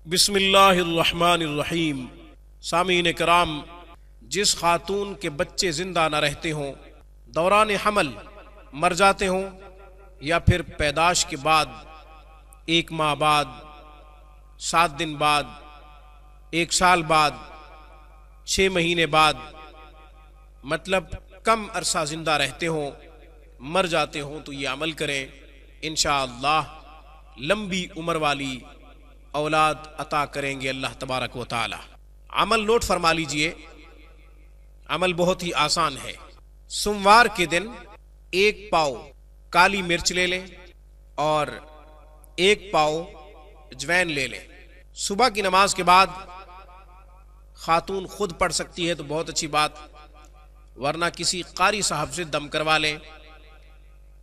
बिस्मिल्लाहिर्रहमानिर्रहीम। सामीन कराम, जिस खातून के बच्चे जिंदा न रहते हों, दौरान हमल मर जाते हों, या फिर पैदाश के बाद 1 माह बाद, 7 दिन बाद, 1 साल बाद, 6 महीने बाद, मतलब कम अरसा जिंदा रहते हों, मर जाते हों, तो ये अमल करें। इंशाअल्लाह लंबी उम्र वाली औलाद अता करेंगे अल्लाह तबारक व तआला। अमल नोट फरमा लीजिए, अमल बहुत ही आसान है। सोमवार के दिन 1 पाव काली मिर्च ले लें और 1 पाव अजवैन ले लें। सुबह की नमाज के बाद खातून खुद पढ़ सकती है तो बहुत अच्छी बात, वरना किसी कारी साहब से दम करवा लें,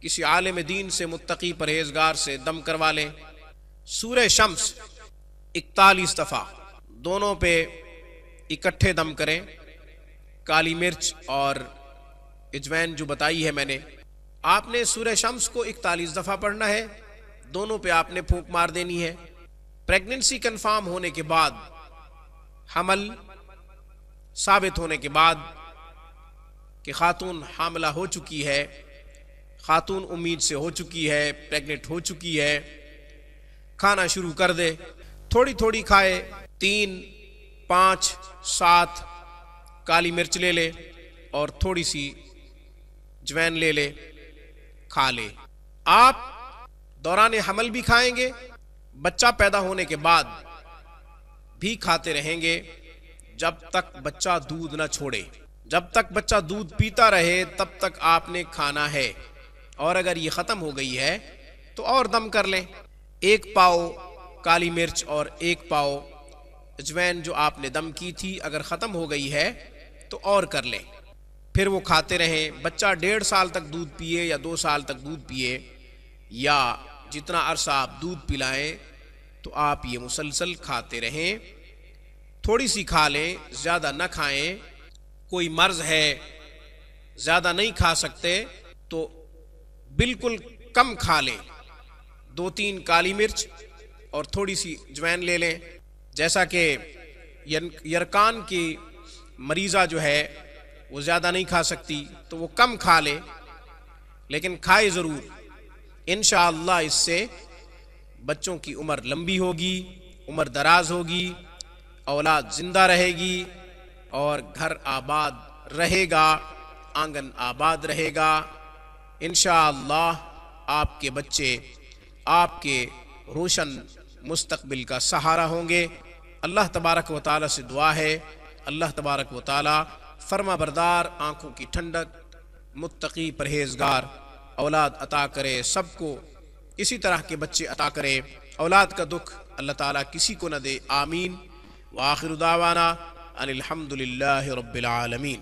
किसी आलिम दीन से, मुत्तकी परहेजगार से दम करवा लें। सूरह शम्स 41 दफा दोनों पे इकट्ठे दम करें। काली मिर्च और अजवैन जो बताई है मैंने, आपने सूरह शम्स को 41 दफा पढ़ना है, दोनों पे आपने फूंक मार देनी है। प्रेगनेंसी कंफर्म होने के बाद, हमल साबित होने के बाद कि खातून हामला हो चुकी है, खातून उम्मीद से हो चुकी है, प्रेग्नेंट हो चुकी है, खाना शुरू कर दे। थोड़ी थोड़ी खाए, 3, 5, 7 काली मिर्च ले ले और थोड़ी सी अजवैन ले ले, खा ले। आप दौरान हमल भी खाएंगे, बच्चा पैदा होने के बाद भी खाते रहेंगे जब तक बच्चा दूध ना छोड़े। जब तक बच्चा दूध पीता रहे तब तक आपने खाना है, और अगर ये खत्म हो गई है तो और दम कर लें। 1 पाव काली मिर्च और 1 पाव अजवैन जो आपने दम की थी, अगर खत्म हो गई है तो और कर लें। फिर वो खाते रहें। बच्चा 1.5 साल तक दूध पिए या 2 साल तक दूध पिए, या जितना अरसा आप दूध पिलाएं, तो आप ये मुसलसल खाते रहें। थोड़ी सी खा लें, ज्यादा न खाएं। कोई मर्ज है, ज्यादा नहीं खा सकते, तो बिल्कुल कम खा लें। 2-3 काली मिर्च और थोड़ी सी अजवैन ले लें। जैसा कि यरकान की मरीज़ा जो है वो ज़्यादा नहीं खा सकती, तो वो कम खा ले, लेकिन खाए ज़रूर। इंशाअल्लाह इससे बच्चों की उम्र लंबी होगी, उम्र दराज होगी, औलाद जिंदा रहेगी और घर आबाद रहेगा, आंगन आबाद रहेगा। इंशाअल्लाह आपके बच्चे आपके रोशन मुस्तकबिल का सहारा होंगे। अल्लाह तबारक व तआला से दुआ है, अल्लाह तबारक व तआला फरमा बरदार, आंखों की ठंडक, मुत्तकी परहेजगार औलाद अता करे। सबको इसी तरह के बच्चे अता करे। औलाद का दुख अल्लाह ताला किसी को न दे। आमीन। व आखिरु दावाना अनिल हम्दुलिल्लाहि रब्बिल आलमीन।